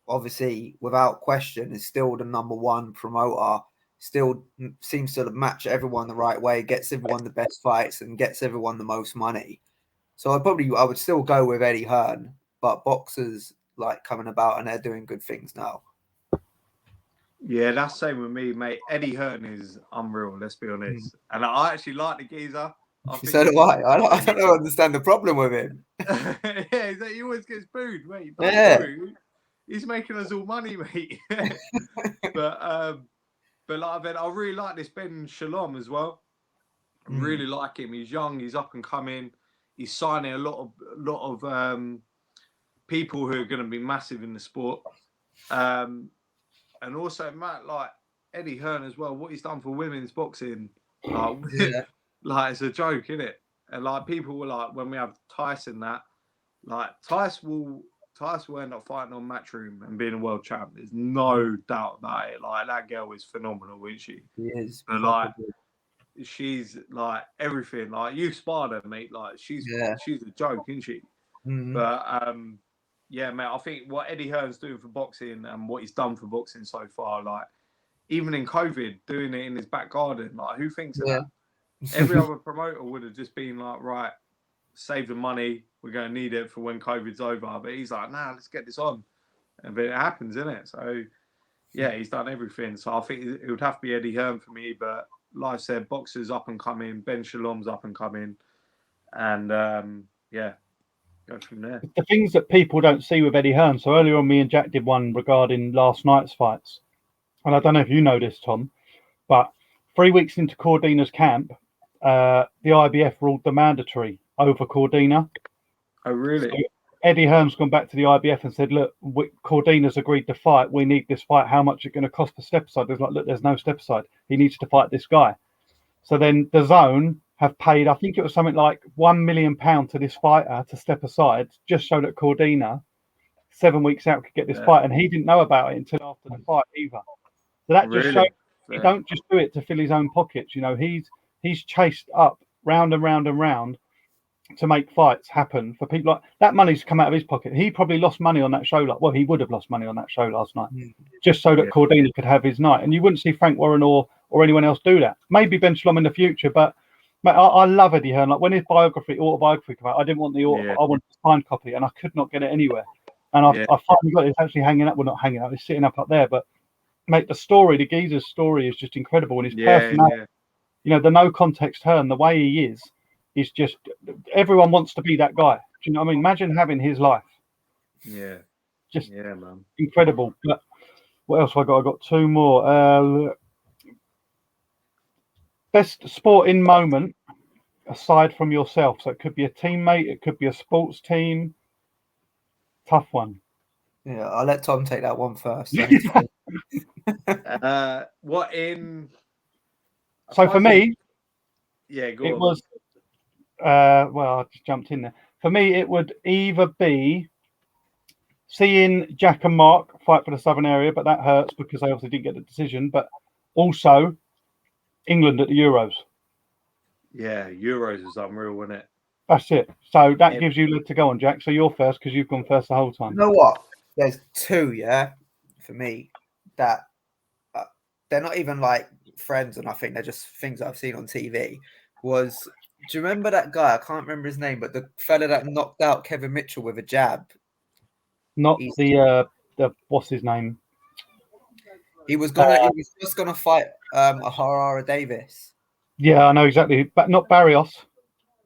obviously, without question, is still the #1 promoter. Still seems to match everyone the right way, gets everyone the best fights, and gets everyone the most money. So I would still go with Eddie Hearn, but Boxer's like coming about and they're doing good things now. Yeah, that's the same with me, mate. Eddie Hearn is unreal, let's be honest. And I actually like the geezer. So do I. I don't understand the problem with him. Yeah, he always gets booed, mate. Boo. He's making us all money, mate. but like I really like this Ben Shalom as well. I really like him. He's young, he's up and coming. He's signing a lot of people who are going to be massive in the sport. And also, Matt, like Eddie Hearn as well, what he's done for women's boxing, like it's a joke, isn't it? And like people were like, when we have Tyson, like Tyson will end up fighting on Matchroom and being a world champ. There's no doubt about it. Like that girl is phenomenal, isn't she? She is. But like, she's like everything. Like you sparred her, mate. Like she's a joke, isn't she? But yeah, mate, I think what Eddie Hearn's doing for boxing and what he's done for boxing so far, like even in COVID, doing it in his back garden, like who thinks of that? Every other promoter would have just been like, right, save the money, we're going to need it for when COVID's over. But he's like, nah, let's get this on. And but it happens, isn't it? So yeah, he's done everything. So I think it would have to be Eddie Hearn for me. But like I said, Boxer's up and coming, Ben Shalom's up and coming. And yeah. Go from there. The things that people don't see with Eddie Hearn. So earlier on, me and Jack did one regarding last night's fights, and I don't know if you know this, Tom, but 3 weeks into Cordina's camp, the IBF ruled the mandatory over Cordina. Oh, really? So Eddie Hearn's gone back to the IBF and said, "Look, Cordina's agreed to fight. We need this fight. How much is it going to cost for step aside?" There's like, look, there's no step aside. He needs to fight this guy. So then the Zone have paid, I think it was something like £1 million to this fighter to step aside, just so that Cordina, 7 weeks out, could get this fight. And he didn't know about it until after the fight either. So that just shows he don't just do it to fill his own pockets. You know, he's chased up round and round and round to make fights happen for people. Like that money's come out of his pocket. He probably lost money on that show. Well, he would have lost money on that show last night, just so that Cordina could have his night. And you wouldn't see Frank Warren or anyone else do that. Maybe Ben Shalom in the future, but mate, I love Eddie Hearn. Like when his autobiography came out, I didn't want the auto. I wanted the signed copy, and I could not get it anywhere. And I finally got it. It's actually hanging up. Well, not hanging up. It's sitting up there. But mate, the geezer's story is just incredible, and his personality. You know, the no context Hearn, the way he is just everyone wants to be that guy. Do you know what I mean? Imagine having his life. Yeah. Just man. Incredible. But what else have I got? I got two more. Best sporting moment aside from yourself. So it could be a teammate, it could be a sports team. Tough one. Yeah, I'll let Tom take that one first. What in? So for me, Yeah, go It on. was, well, I just jumped in there. For me, it would either be seeing Jack and Mark fight for the Southern area, but that hurts because they obviously didn't get the decision. But also England at the Euros. Yeah, Euros was unreal, wasn't it? That's it. So that gives you to go on, Jack. So you're first because you've gone first the whole time. You know what? There's two, yeah, for me that they're not even like friends or nothing. They're just things that I've seen on TV. Do you remember that guy? I can't remember his name, but the fella that knocked out Kevin Mitchell with a jab. Not the what's his name? He was just gonna fight a Harara Davis. Yeah, I know exactly, but not Barrios.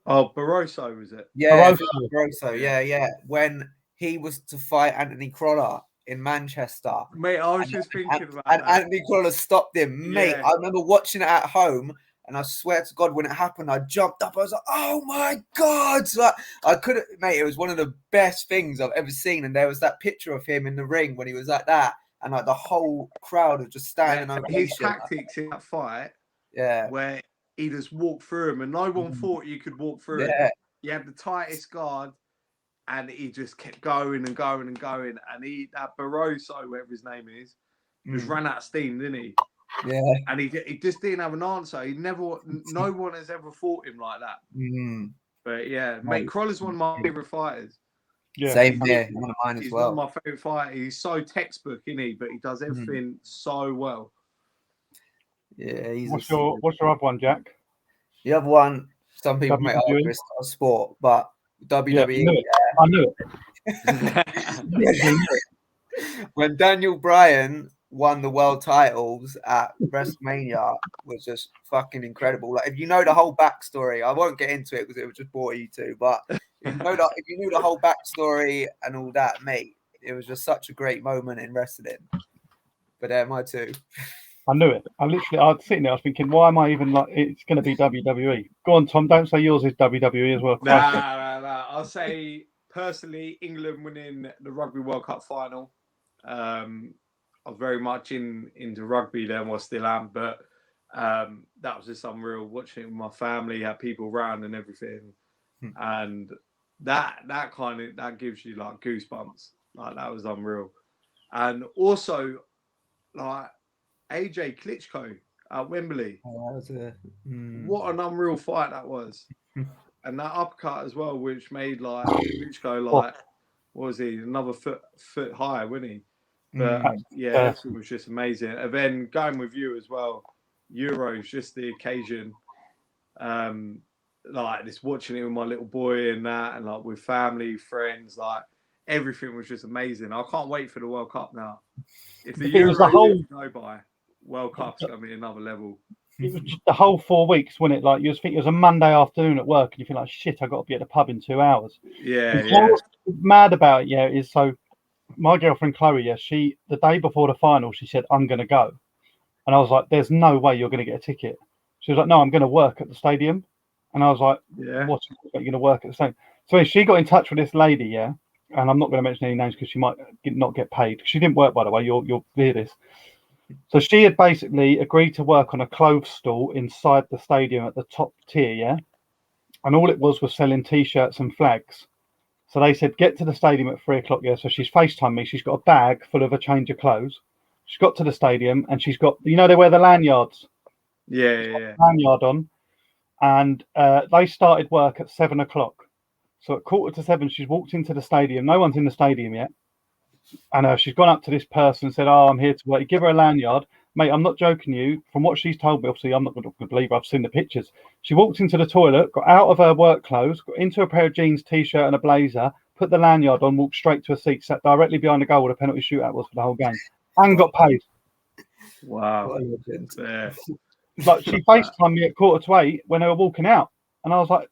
Oh, Barroso was it? Yeah, Barroso. Barroso. Yeah. When he was to fight Anthony Crolla in Manchester. Mate, I was just thinking about and that. Anthony Crolla stopped him. Mate, Yeah. I remember watching it at home, and I swear to God, when it happened, I jumped up. I was like, oh my God. Like, I couldn't, mate, it was one of the best things I've ever seen. And there was that picture of him in the ring when he was like that. And like the whole crowd was just standing on his tactics in that fight, where he just walked through him and no one thought you could walk through it. He had the tightest guard and he just kept going and going and going. And that Barroso, whatever his name is, just ran out of steam, didn't he? Yeah. And he just didn't have an answer. No one has ever fought him like that. But yeah, mate, Crolla's one of my favorite fighters. Yeah. Same here, one of mine as well. He's one of my favorite fighters. He's so textbook, isn't he? But he does everything so well. Yeah, what's your other one, Jack? The other one, some people may argue it's not a sport, but WWE. I knew it. When Daniel Bryan won the world titles at WrestleMania, was just fucking incredible. Like, if you know the whole backstory, I won't get into it because it would just bore you to. But if you knew the whole backstory and all that, mate, it was just such a great moment in wrestling. But they're my two. I knew it. I was sitting there, I was thinking, why am I even like, it's going to be WWE. Go on, Tom, don't say yours is WWE as well. Nah. I'll say, personally, England winning the Rugby World Cup final. I was very much into rugby then, I still am, but that was just unreal. Watching it with my family, had people around and everything. And that gives you like goosebumps. Like, that was unreal. And also, like, AJ Klitschko at Wembley. Oh, that was what an unreal fight that was. And that uppercut as well, which made like Klitschko like, what was he, another foot higher, wasn't he? But yeah, it was just amazing. And then going with you as well, Euros, just the occasion. Like, just watching it with my little boy and that, and like with family, friends, like everything was just amazing. I can't wait for the World Cup now. If the Euros go by, World Cup's gonna be another level. It was just the whole 4 weeks, wasn't it? Like, you think it was a Monday afternoon at work, and you think like, shit, I got to be at the pub in 2 hours. Yeah. What's mad about it, is so. My girlfriend Chloe, the day before the final, she said, I'm going to go. And I was like, there's no way you're going to get a ticket. She was like, no, I'm going to work at the stadium. And I was like, what? You're going to work at the stadium? So she got in touch with this lady, and I'm not going to mention any names because she might not get paid. She didn't work, by the way, you'll hear this. So she had basically agreed to work on a clothes stall inside the stadium at the top tier, and all it was selling T-shirts and flags. So they said, get to the stadium at 3 o'clock. So she's FaceTimed me. She's got a bag full of a change of clothes. She's got to the stadium and she's got, they wear the lanyards. Yeah. Lanyard on. And they started work at 7 o'clock. So at 7:15, she's walked into the stadium. No one's in the stadium yet. And she's gone up to this person and said, oh, I'm here to work. You give her a lanyard. Mate, I'm not joking you. From what she's told me, obviously, I'm not going to believe her. I've seen the pictures. She walked into the toilet, got out of her work clothes, got into a pair of jeans, T-shirt and a blazer, put the lanyard on, walked straight to a seat, sat directly behind the goal where the penalty shootout was for the whole game, and got paid. Wow. Yeah. Like, she FaceTimed me at 7:45 when they were walking out. And I was like,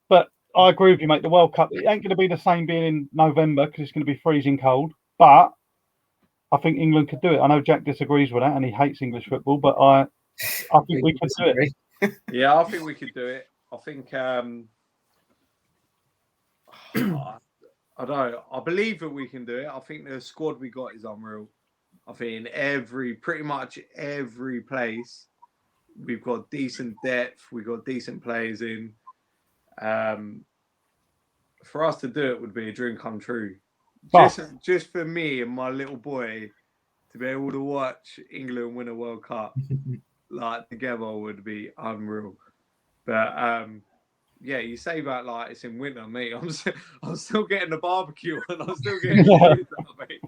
but I agree with you, mate. The World Cup, it ain't going to be the same being in November because it's going to be freezing cold. But I think England could do it. I know Jack disagrees with that and he hates English football, but I think we could do it. Yeah, I think we could do it. I think I don't know. I believe that we can do it. I think the squad we got is unreal. I think in pretty much every place We've got decent depth. We've got decent players in. For us to do it would be a dream come true. Just for me and my little boy to be able to watch England win a World Cup like together would be unreal. But yeah, you say about like it's in winter, mate. I'm still getting the barbecue and I'm still getting the food out, mate.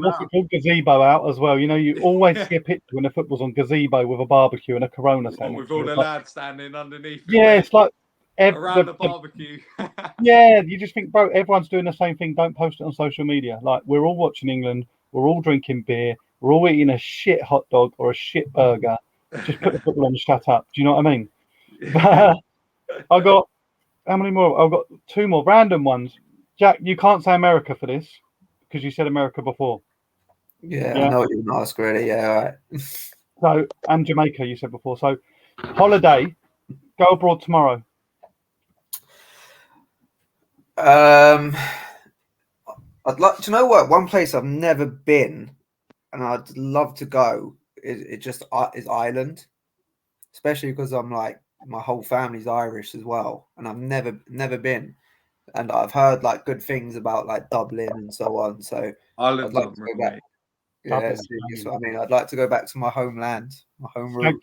What's it called? Gazebo out as well. You know, you always see a picture when the football's on gazebo with a barbecue and a Corona sandwich. With all the lads standing underneath. Yeah, it's like around the barbecue. Yeah, you just think, bro, everyone's doing the same thing. Don't post it on social media. Like, we're all watching England. We're all drinking beer. We're all eating a shit hot dog or a shit burger. Just put the football on and shut up. Do you know what I mean? I got, how many more? I've got 2 more random ones. Jack, you can't say America for this because you said America before. Yeah, I know what you're going to ask, really. Yeah, all right. So, and Jamaica, you said before. So, holiday, go abroad tomorrow. I'd like to know what one place I've never been, and I'd love to go. Is Ireland, especially because I'm like my whole family's Irish as well, and I've never been, and I've heard like good things about like Dublin and so on. So I'd like to go back. Yeah, that's what I mean. I'd like to go back to my homeland, my home root.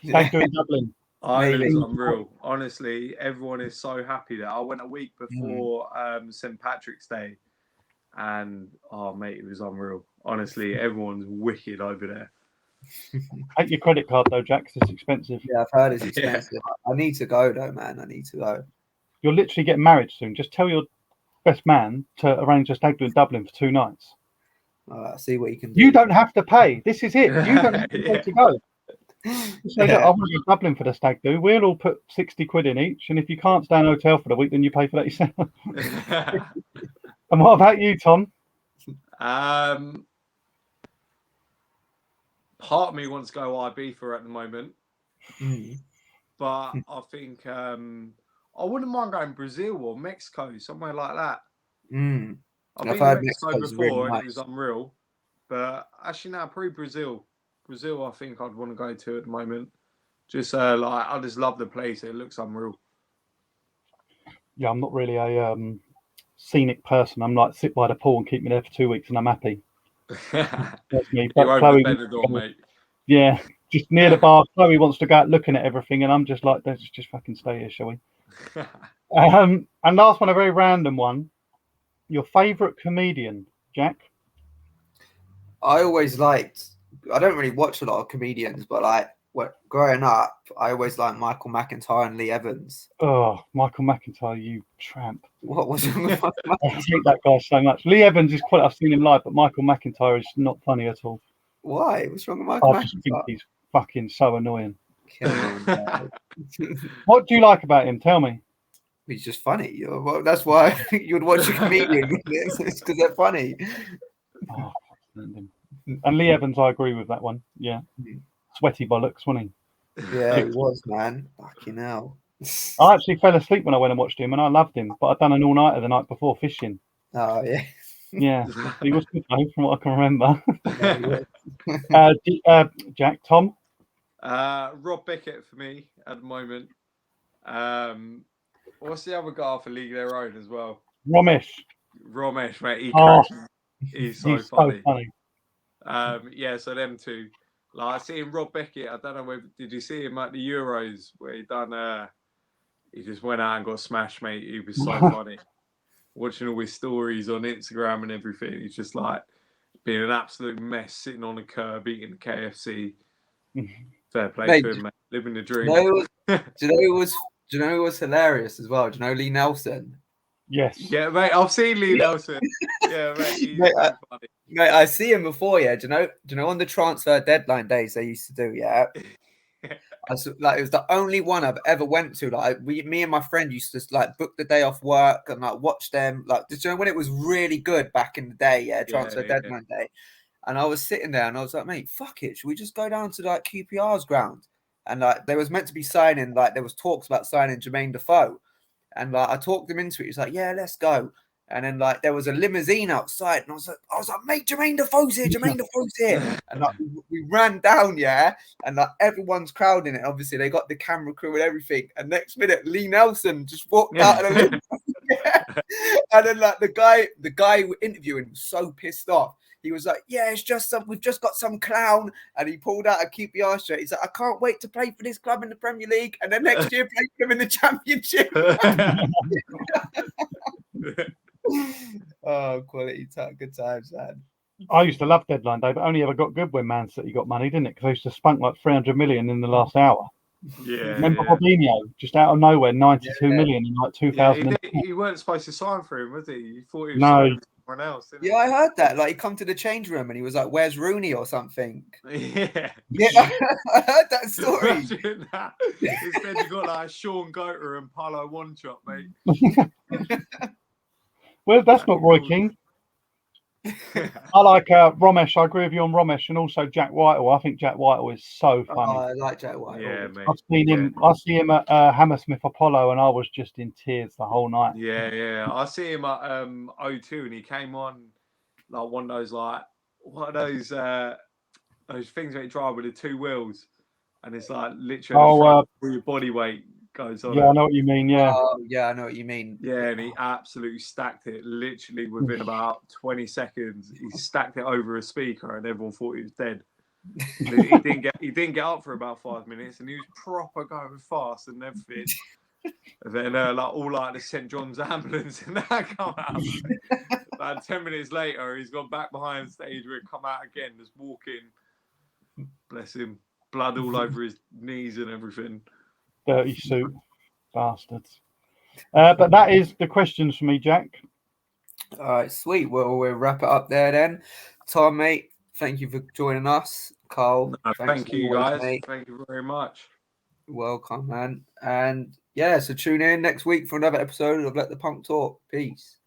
Stag do in Dublin. Ireland's unreal. Honestly, everyone is so happy that I went a week before St. Patrick's Day, and oh mate, it was unreal. Honestly, everyone's wicked over there. Take your credit card though, Jack, 'cause it's expensive. Yeah, I've heard it's expensive. Yeah. I need to go though, man. I need to go. You're literally getting married soon. Just tell your best man to arrange a stag do in Dublin for 2 nights. See what you can do. You don't have to pay. This is it. You don't have to pay to go. So look, I want to go to Dublin for the stag do. We'll all put 60 quid in each, and if you can't stay in a hotel for the week, then you pay for that yourself. And what about you, Tom? Part of me wants to go Ibiza at the moment, but I think I wouldn't mind going Brazil or Mexico, somewhere like that. I've been to Mexico before really nice. And it was unreal, but actually now probably Brazil. Brazil, I think I'd want to go to at the moment. Just like I just love the place. It looks unreal. Yeah, I'm not really a scenic person. I'm like sit by the pool and keep me there for 2 weeks and I'm happy. That's me. But Chloe, mate. Yeah, just near the bar. Chloe wants to go out looking at everything, and I'm just like, let's just fucking stay here, shall we? And last one, a very random one. Your favourite comedian, Jack? I always liked. I don't really watch a lot of comedians, but like growing up, I always liked Michael McIntyre and Lee Evans. Oh, Michael McIntyre, you tramp! What was wrong with Michael I hate that guy so much. Lee Evans is quite. I've seen him live, but Michael McIntyre is not funny at all. Why? What's wrong with Michael McIntyre? I just think he's fucking so annoying. What do you like about him? Tell me. He's just funny. Well, that's why you would watch a comedian. It's because they're funny. Oh, and Lee Evans, I agree with that one. Yeah. Sweaty bollocks, wasn't he? Yeah, he was, man. Fucking hell. I actually fell asleep when I went and watched him, and I loved him. But I'd done an all-nighter the night before fishing. Oh, yeah. Yeah, he was good though, from what I can remember. Jack, Tom? Rob Beckett for me at the moment. What's the other guy for League of Their Own as well? Ramesh, mate. He's so funny. Yeah, so them two. Like I see him, Rob Beckett. I don't know did you see him at the Euros where he just went out and got smashed, mate. He was so funny. Watching all his stories on Instagram and everything, he's just like being an absolute mess, sitting on the curb, eating the KFC. Fair play to him, mate. Living the dream. Do you know who was hilarious as well? Do you know Lee Nelson? Yes. Yeah, mate. I've seen Lee Nelson. Yeah, mate. He's so funny. Mate, I see him before. Yeah. Do you know on the transfer deadline days they used to do? Yeah. It was the only one I've ever went to. Like me and my friend used to like book the day off work and like watch them. Like, did you know when it was really good back in the day? Yeah, transfer deadline day. And I was sitting there and I was like, mate, fuck it. Should we just go down to like QPR's ground? And like they was meant to be signing. Like there was talks about signing Jermaine Defoe, and like I talked him into it. He's like, yeah, let's go. And then like there was a limousine outside, and I was like, mate, Jermaine Defoe's here, Jermaine Defoe's here. And like we ran down, yeah, and like everyone's crowding it. Obviously, they got the camera crew and everything. And next minute, Lee Nelson just walked out of the limo. Yeah. And then like the guy interviewing was so pissed off. He was like, yeah, it's just we've just got some clown. And he pulled out a QPR shirt. He's like, I can't wait to play for this club in the Premier League. And then next year, play for him in the Championship. Oh, quality time. Good times, man. I used to love deadline day, but only ever got good when Man City got money, didn't it? Because they used to spunk like 300 million in the last hour. Yeah. Remember Robinho, just out of nowhere, 92 million in like 2000. Yeah, he weren't supposed to sign for him, was he? You thought he was No. someone else, didn't Yeah, I heard that. Like he come to the change room and he was like, "Where's Rooney?" or something. Yeah. Yeah, I heard that story. Imagine that. Instead, you got like Sean Goater and Paulo One-Chop, mate. Well, that's not Roy King. I like Romesh. I agree with you on Romesh, and also Jack Whitehall. I think Jack Whitehall is so funny. I like Jack Whitehall. Yeah, mate. I've seen him. I see him at Hammersmith Apollo, and I was just in tears the whole night. Yeah. I see him at O2, and he came on like one of those those things that you drive with the two wheels, and it's like literally your body weight goes on. Yeah, I know what you mean. Yeah. Yeah, I know what you mean. Yeah, and he absolutely stacked it. Literally within about 20 seconds, he stacked it over a speaker, and everyone thought he was dead. He didn't get up for about 5 minutes, and he was proper going fast and everything. And then the St. John's ambulance and that come out. About 10 minutes later, he's gone back behind stage. We'll come out again, just walking. Bless him, blood all over his knees and everything. Dirty suit, bastards. But that is the questions for me, Jack. All right, sweet. Well, we'll wrap it up there then. Tom, mate, thank you for joining us. Carl, thank you, guys. Mate. Thank you very much. Welcome, man. And yeah, so tune in next week for another episode of Let the Punk Talk. Peace.